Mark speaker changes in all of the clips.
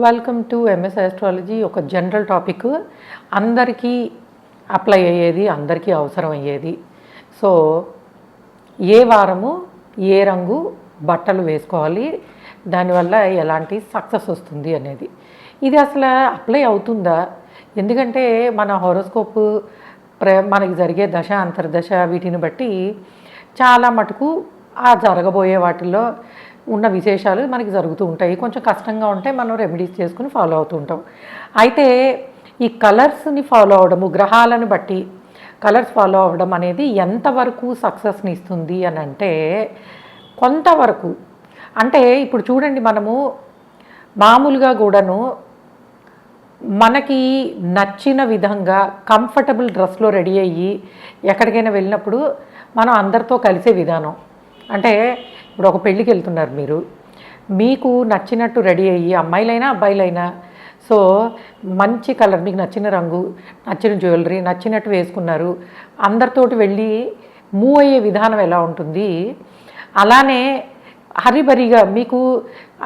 Speaker 1: Welcome to MS astrology. ఒక general topic, అందరికీ apply అయ్యేది, అందరికీ అవసరం అయ్యేది. సో ఏ వారము ఏ రంగు బట్టలు వేసుకోవాలి, దానివల్ల ఎలాంటి సక్సెస్ వస్తుంది అనేది. ఇది అసలు అప్లై అవుతుందా? ఎందుకంటే మన హోరోస్కోప్ మనకి జరిగే దశ అంతర్దశ వీటిని బట్టి చాలా మటుకు ఆ జరగబోయే వాటిల్లో ఉన్న విశేషాలు మనకి జరుగుతూ ఉంటాయి. కొంచెం కష్టంగా ఉంటే మనం రెమెడీస్ చేసుకుని ఫాలో అవుతూ ఉంటాం. అయితే ఈ కలర్స్ని ఫాలో అవడము, గ్రహాలను బట్టి కలర్స్ ఫాలో అవ్వడం అనేది ఎంతవరకు సక్సెస్ని ఇస్తుంది అని అంటే కొంతవరకు. అంటే ఇప్పుడు చూడండి, మనము మామూలుగా కూడాను మనకి నచ్చిన విధంగా కంఫర్టబుల్ డ్రెస్లో రెడీ అయ్యి ఎక్కడికైనా వెళ్ళినప్పుడు మనం అందరితో కలిసే విధానం. అంటే ఇప్పుడు ఒక పెళ్ళికి వెళ్తున్నారు, మీకు నచ్చినట్టు రెడీ అయ్యి, అమ్మాయిలైనా అబ్బాయిలైనా, సో మంచి కలర్, మీకు నచ్చిన రంగు, నచ్చిన జ్యువెలరీ నచ్చినట్టు వేసుకున్నారు, అందరితోటి వెళ్ళి మూవ్ అయ్యే విధానం ఎలా ఉంటుంది. అలానే హరిబరిగా మీకు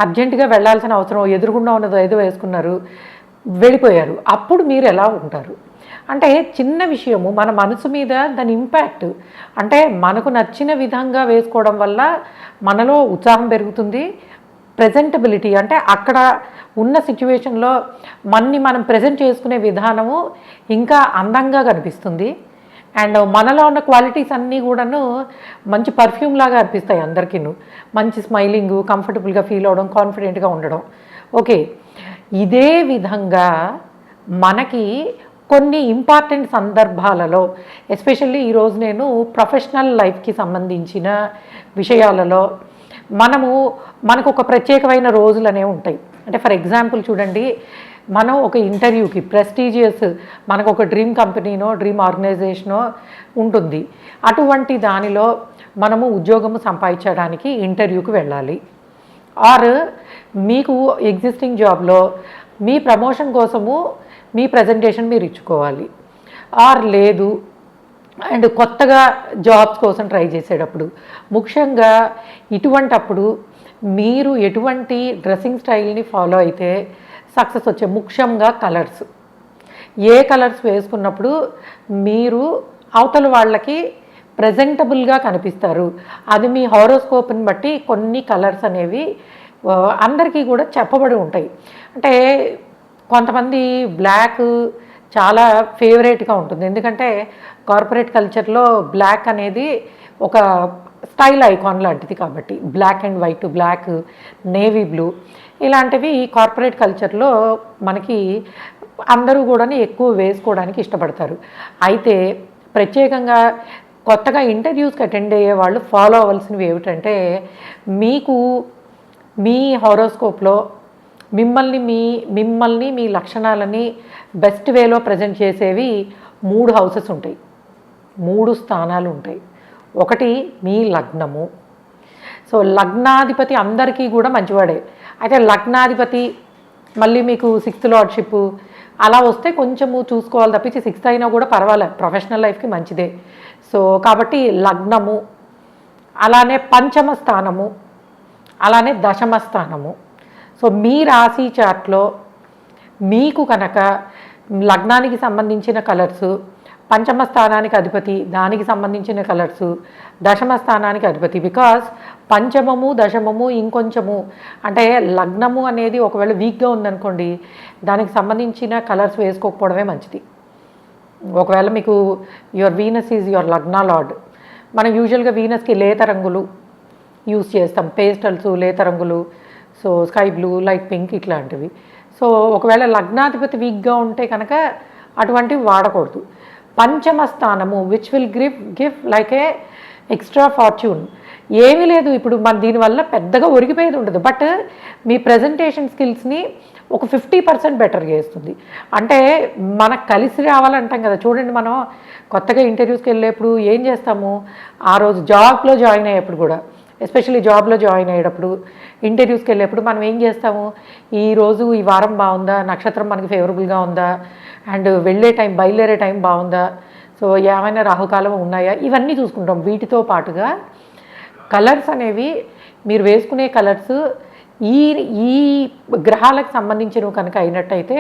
Speaker 1: అర్జెంటుగా వెళ్ళాల్సిన అవసరం, ఎదురుగుండా ఉన్నదో ఏదో వేసుకున్నారు, వెళ్ళిపోయారు, అప్పుడు మీరు ఎలా ఉంటారు? అంటే చిన్న విషయము మన మనసు మీద దాని ఇంపాక్ట్. అంటే మనకు నచ్చిన విధంగా వేసుకోవడం వల్ల మనలో ఉత్సాహం పెరుగుతుంది, ప్రెజెంటబిలిటీ అంటే అక్కడ ఉన్న సిచ్యువేషన్లో మనం ప్రజెంట్ చేసుకునే విధానము ఇంకా అందంగా కనిపిస్తుంది. అండ్ మనలో ఉన్న క్వాలిటీస్ అన్నీ కూడాను మంచి పర్ఫ్యూమ్ లాగా అనిపిస్తాయి అందరికీ. మంచి స్మైలింగ్, కంఫర్టబుల్గా ఫీల్ అవ్వడం, కాన్ఫిడెంట్గా ఉండడం. ఓకే, ఇదే విధంగా మనకి కొన్ని ఇంపార్టెంట్ సందర్భాలలో, ఎస్పెషల్లీ ఈరోజు నేను ప్రొఫెషనల్ లైఫ్కి సంబంధించిన విషయాలలో మనకు ఒక ప్రత్యేకమైన రోజులు అనేవి ఉంటాయి. అంటే ఫర్ ఎగ్జాంపుల్ చూడండి, మనం ఒక ఇంటర్వ్యూకి ప్రెస్టీజియస్, మనకు ఒక డ్రీమ్ కంపెనీనో డ్రీమ్ ఆర్గనైజేషనో ఉంటుంది. అటువంటి దానిలో మనము ఉద్యోగము సంపాదించడానికి ఇంటర్వ్యూకి వెళ్ళాలి. ఆర్ మీకు ఎగ్జిస్టింగ్ జాబ్లో మీ ప్రమోషన్ కోసము మీ ప్రజెంటేషన్ మీరు ఇచ్చుకోవాలి. ఆర్ లేదు, అండ్ కొత్తగా జాబ్స్ కోసం ట్రై చేసేటప్పుడు, ముఖ్యంగా ఇటువంటప్పుడు మీరు ఎటువంటి డ్రెస్సింగ్ స్టైల్ని ఫాలో అయితే సక్సెస్ వచ్చే, ముఖ్యంగా కలర్స్. ఏ కలర్స్ వేసుకున్నప్పుడు మీరు అవతల వాళ్ళకి ప్రజెంటబుల్గా కనిపిస్తారు, అది మీ హారోస్కోప్ని బట్టి కొన్ని కలర్స్ అనేవి అందరికీ కూడా చెప్పబడి ఉంటాయి. అంటే కొంతమంది బ్లాక్ చాలా ఫేవరెట్గా ఉంటుంది, ఎందుకంటే కార్పొరేట్ కల్చర్లో బ్లాక్ అనేది ఒక స్టైల్ ఐకాన్ లాంటిది కాబట్టి. Black and white, black, navy blue ఇలాంటివి కార్పొరేట్ కల్చర్లో మనకి అందరూ కూడా ఎక్కువ వేసుకోవడానికి ఇష్టపడతారు. అయితే ప్రత్యేకంగా కొత్తగా ఇంటర్వ్యూస్కి అటెండ్ అయ్యే వాళ్ళు ఫాలో అవ్వాల్సినవి ఏమిటంటే, మీకు మీ హారోస్కోప్లో మిమ్మల్ని మీ లక్షణాలని బెస్ట్ వేలో ప్రజెంట్ చేసేవి 3 హౌసెస్ ఉంటాయి, 3 స్థానాలు ఉంటాయి. ఒకటి మీ లగ్నము. సో లగ్నాధిపతి అందరికీ కూడా మంచివాడే. అయితే లగ్నాధిపతి మళ్ళీ మీకు 6th లార్డ్షిప్ అలా వస్తే కొంచెము చూసుకోవాలి తప్పించి, 6th అయినా కూడా పర్వాలేదు, ప్రొఫెషనల్ లైఫ్కి మంచిదే. సో కాబట్టి లగ్నము, అలానే పంచమ స్థానము, అలానే దశమ స్థానము. సో మీ రాశి చార్ట్లో మీకు కనుక లగ్నానికి సంబంధించిన కలర్సు, పంచమ స్థానానికి అధిపతి దానికి సంబంధించిన కలర్సు, దశమ స్థానానికి అధిపతి. బికాస్ పంచమము దశమము ఇంకొంచెము, అంటే లగ్నము అనేది ఒకవేళ వీక్గా ఉందనుకోండి, దానికి సంబంధించిన కలర్స్ వేసుకోకపోవడమే మంచిది. ఒకవేళ మీకు your Venus is your lagna lord, మనం యూజువల్గా వీనస్కి లేత రంగులు యూస్ చేస్తాం, పేస్టల్స్, లేత రంగులు, so sky blue, light pink ఇట్లాంటివి. సో ఒకవేళ లగ్నాధిపతి వీక్గా ఉంటే కనుక అటువంటివి వాడకూడదు. పంచమ స్థానము which will give like A extra fortune. ఏమీ లేదు, ఇప్పుడు మన దీనివల్ల పెద్దగా ఒరిగిపోయేది ఉండదు, బట్ మీ ప్రజెంటేషన్ స్కిల్స్ని ఒక 50% బెటర్ చేస్తుంది. అంటే మనకు కలిసి రావాలంటాం కదా. చూడండి, మనం కొత్తగా ఇంటర్వ్యూస్కి వెళ్ళేప్పుడు ఏం చేస్తాము, ఆ రోజు జాబ్లో జాయిన్ అయ్యేప్పుడు కూడా, ఎస్పెషల్లీ జాబ్లో జాయిన్ అయ్యేటప్పుడు, ఇంటర్వ్యూస్కి వెళ్ళేప్పుడు మనం ఏం చేస్తాము, ఈరోజు ఈ వారం బాగుందా, నక్షత్రం మనకి ఫేవరబుల్గా ఉందా, అండ్ వెళ్ళే టైం, బయలుదేరే టైం బాగుందా, సో ఏమైనా రాహుకాలం ఉన్నాయా, ఇవన్నీ చూసుకుంటాం. వీటితో పాటుగా కలర్స్ అనేవి, మీరు వేసుకునే కలర్స్ ఈ ఈ గ్రహాలకు సంబంధించినవి కనుక అయినట్టయితే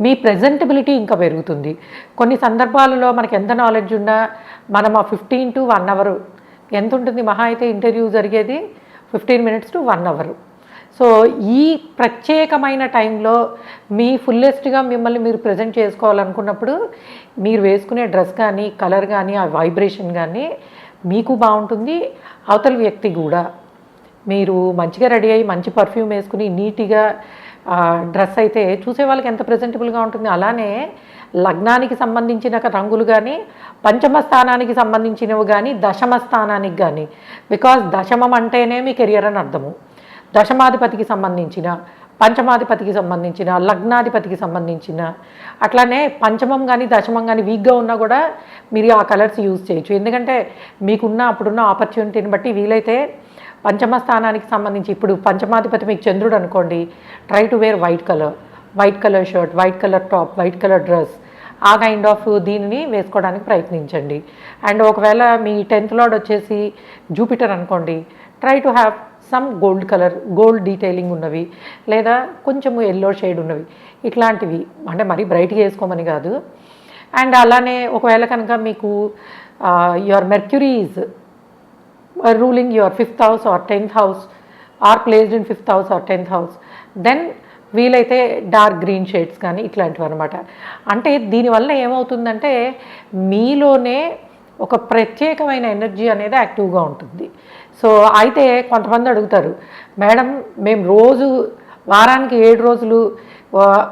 Speaker 1: మీ ప్రెజెంటబిలిటీ ఇంకా పెరుగుతుంది. కొన్ని సందర్భాలలో మనకి ఎంత నాలెడ్జ్ ఉన్నా మనం ఆ 15 to 1 అవర్ ఎంత ఉంటుంది, మహా అయితే ఇంటర్వ్యూ జరిగేది 15 minutes to 1 అవర్. సో ఈ ప్రత్యేకమైన టైంలో మీ ఫుల్లెస్ట్గా మిమ్మల్ని మీరు ప్రజెంట్ చేసుకోవాలనుకున్నప్పుడు మీరు వేసుకునే డ్రెస్ కానీ, కలర్ కానీ, ఆ వైబ్రేషన్ కానీ మీకు బాగుంటుంది, అవతల వ్యక్తి కూడా. మీరు మంచిగా రెడీ అయ్యి మంచి పర్ఫ్యూమ్ వేసుకుని నీట్గా డ్రెస్ అయితే చూసే వాళ్ళకి ఎంత ప్రజెంటబుల్గా ఉంటుంది. అలానే లగ్నానికి సంబంధించిన రంగులు కానీ, పంచమ స్థానానికి సంబంధించినవి కానీ, దశమ స్థానానికి కానీ, బికాజ్ దశమం అంటేనే మీ కెరియర్ అని అర్థము. దశమాధిపతికి సంబంధించిన, పంచమాధిపతికి సంబంధించిన, లగ్నాధిపతికి సంబంధించిన, అట్లానే పంచమం కానీ దశమం కానీ వీక్గా ఉన్నా కూడా మీరు ఆ కలర్స్ యూజ్ చేయొచ్చు. ఎందుకంటే మీకున్న అప్పుడున్న ఆపర్చునిటీని బట్టి వీలైతే పంచమ స్థానానికి సంబంధించి, ఇప్పుడు పంచమాధిపతి మీకు చంద్రుడు అనుకోండి, try to wear white colour shirt, white colour top, white colour dress, ఆ కైండ్ ఆఫ్ దీనిని వేసుకోవడానికి ప్రయత్నించండి. అండ్ ఒకవేళ మీ 10th లార్డ్ వచ్చేసి జూపిటర్ అనుకోండి, try to have some gold detailing ఉన్నవి, లేదా కొంచెం ఎల్లో షేడ్ ఉన్నవి, ఇట్లాంటివి. అంటే మరీ బ్రైట్గా వేసుకోమని కాదు. అండ్ అలానే ఒకవేళ కనుక మీకు your mercury is ruling your 5th house or 10th house or placed in 5th house or 10th house, then వీలైతే డార్క్ గ్రీన్ షేడ్స్ కానీ ఇట్లాంటివి అనమాట. అంటే దీనివల్ల ఏమవుతుందంటే మీలోనే ఒక ప్రత్యేకమైన ఎనర్జీ అనేది యాక్టివ్గా ఉంటుంది. సో అయితే కొంతమంది అడుగుతారు, మేడం మేము వారానికి 7 రోజులు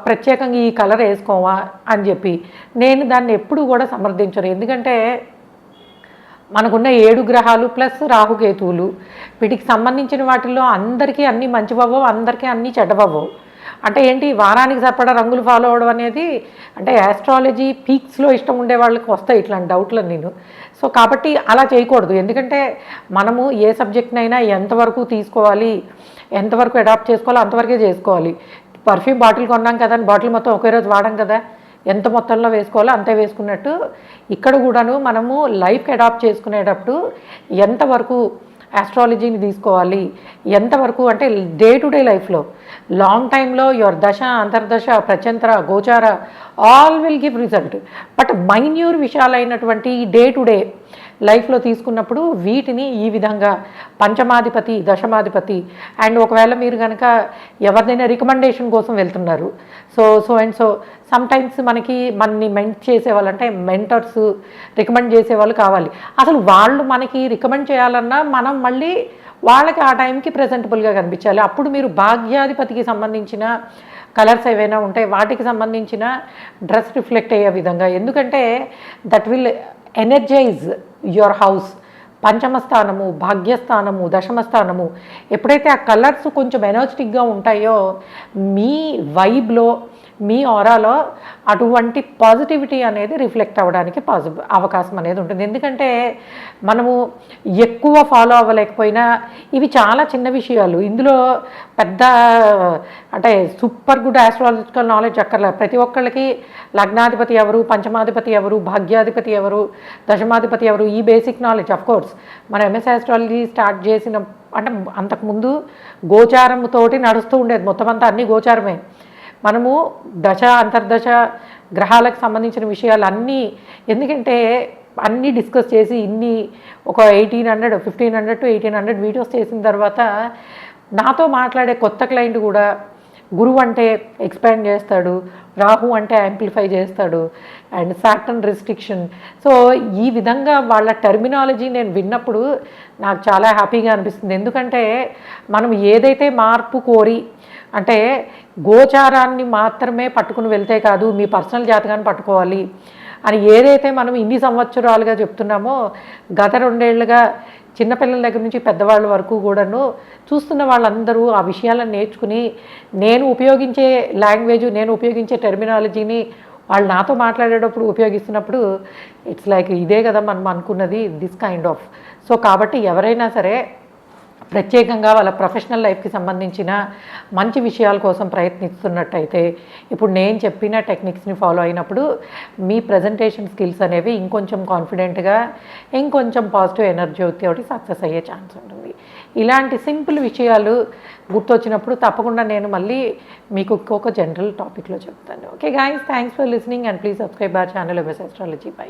Speaker 1: ప్రత్యేకంగా ఈ కలర్ వేసుకోవా అని చెప్పి. నేను దాన్ని ఎప్పుడు కూడా సమర్థించను. ఎందుకంటే మనకున్న 7 గ్రహాలు ప్లస్ రాహుకేతువులు, వీటికి సంబంధించిన వాటిల్లో అందరికీ అన్నీ మంచివవ్వవు, అందరికీ అన్నీ చెడ్డవవ్వవు. అంటే ఏంటి, వారానికి సరిపడా రంగులు ఫాలో అవ్వడం అనేది, అంటే ఆస్ట్రాలజీ పీక్స్లో ఇష్టం ఉండే వాళ్ళకి వస్తాయి ఇట్లాంటి డౌట్లు నేను. సో కాబట్టి అలా చేయకూడదు. ఎందుకంటే మనము ఏ సబ్జెక్ట్నైనా ఎంతవరకు తీసుకోవాలి, ఎంతవరకు అడాప్ట్ చేసుకోవాలో అంతవరకే చేసుకోవాలి. పర్ఫ్యూమ్ బాటిల్ కొన్నాం కదా అని బాటిల్ మొత్తం ఒకే రోజు వాడాం కదా, ఎంత మొత్తంలో వేసుకోవాలో అంతే వేసుకున్నట్టు ఇక్కడ కూడాను మనము లైఫ్కి అడాప్ట్ చేసుకునేటప్పుడు ఎంతవరకు ఆస్ట్రాలజీని తీసుకోవాలి, ఎంతవరకు అంటే డే టు డే లైఫ్లో లాంగ్ టైంలో యువర్ దశ, అంతర్దశ, ప్రచంత్ర, gochara all will give result. But minor విషయాలైనటువంటి డే టు డే లైఫ్లో తీసుకున్నప్పుడు వీటిని ఈ విధంగా పంచమాధిపతి, దశమాధిపతి, అండ్ ఒకవేళ మీరు కనుక ఎవరిదైనా రికమెండేషన్ కోసం వెళ్తున్నారు, సో అండ్ సో సమ్టైమ్స్ మనని మెంట్ చేసేవాళ్ళు, అంటే మెంటర్స్ రికమెండ్ చేసేవాళ్ళు కావాలి. అసలు వాళ్ళు మనకి రికమెండ్ చేయాలన్నా మనం మళ్ళీ వాళ్ళకి ఆ టైంకి ప్రెజెంటబుల్గా కనిపించాలి. అప్పుడు మీరు భాగ్యాధిపతికి సంబంధించిన కలర్స్ ఏవైనా ఉంటే వాటికి సంబంధించిన డ్రెస్ రిఫ్లెక్ట్ అయ్యే విధంగా, ఎందుకంటే that will energize your house. పంచమస్థానము, భాగ్యస్థానము, దశమస్థానము ఎప్పుడైతే ఆ కలర్స్ కొంచెం ఎనర్జెటిక్గా ఉంటాయో మీ వైబ్లో, మీ ఆరాలో అటువంటి పాజిటివిటీ అనేది రిఫ్లెక్ట్ అవ్వడానికి అవకాశం అనేది ఉంటుంది. ఎందుకంటే మనము ఎక్కువ ఫాలో అవ్వలేకపోయినా ఇవి చాలా చిన్న విషయాలు, ఇందులో పెద్ద అంటే సూపర్ గుడ్ ఆస్ట్రాలజికల్ నాలెడ్జ్ అక్కర్లేదు. ప్రతి ఒక్కళ్ళకి లగ్నాధిపతి ఎవరు, పంచమాధిపతి ఎవరు, భాగ్యాధిపతి ఎవరు, దశమాధిపతి ఎవరు, ఈ బేసిక్ నాలెడ్జ్. అఫ్కోర్స్ మన ఎంఎస్ ఆస్ట్రాలజీ స్టార్ట్ చేసిన అంటే అంతకుముందు గోచారంతోటి నడుస్తూ ఉండేది, మొత్తం అంతా అన్నీ గోచారమే. మనము దశ, అంతర్దశ, గ్రహాలకు సంబంధించిన విషయాలు అన్నీ, ఎందుకంటే అన్నీ డిస్కస్ చేసి ఇన్ని ఒక 1500 to 1800 వీడియోస్ చేసిన తర్వాత నాతో మాట్లాడే కొత్త క్లయింట్ కూడా గురువు అంటే ఎక్స్పాండ్ చేస్తాడు, రాహు అంటే యాంప్లిఫై చేస్తాడు, అండ్ సాటర్న్ రెస్ట్రిక్షన్. సో ఈ విధంగా వాళ్ళ టెర్మినాలజీ నేను విన్నప్పుడు నాకు చాలా హ్యాపీగా అనిపిస్తుంది. ఎందుకంటే మనం ఏదైతే మార్పు కోరి, అంటే గోచారాన్ని మాత్రమే పట్టుకుని వెళ్తే కాదు, మీ పర్సనల్ జాతకాన్ని పట్టుకోవాలి అని ఏదైతే మనం ఇన్ని సంవత్సరాలుగా చెప్తున్నామో, గత 2 ఏళ్లుగా చిన్నపిల్లల దగ్గర నుంచి పెద్దవాళ్ళ వరకు కూడాను చూస్తున్న వాళ్ళందరూ ఆ విషయాలను నేర్చుకుని, నేను ఉపయోగించే లాంగ్వేజ్, నేను ఉపయోగించే టెర్మినాలజీని వాళ్ళు నాతో మాట్లాడేటప్పుడు ఉపయోగిస్తున్నప్పుడు ఇట్స్ లైక్ ఇదే కదా మనం అనుకున్నది, దిస్ కైండ్ ఆఫ్. సో కాబట్టి ఎవరైనా సరే ప్రత్యేకంగా వాళ్ళ ప్రొఫెషనల్ లైఫ్కి సంబంధించిన మంచి విషయాల కోసం ప్రయత్నిస్తున్నట్టయితే ఇప్పుడు నేను చెప్పిన టెక్నిక్స్ని ఫాలో అయినప్పుడు మీ ప్రజెంటేషన్ స్కిల్స్ అనేవి ఇంకొంచెం కాన్ఫిడెంట్గా ఇంకొంచెం పాజిటివ్ ఎనర్జీ తోటి సక్సెస్ అయ్యే ఛాన్స్ ఉంటుంది. ఇలాంటి సింపుల్ విషయాలు గుర్తొచ్చినప్పుడు తప్పకుండా నేను మళ్ళీ మీకు ఇంకొక జనరల్ టాపిక్లో చెప్తాను. Okay guys, thanks for listening and please subscribe our channel MS astrology by.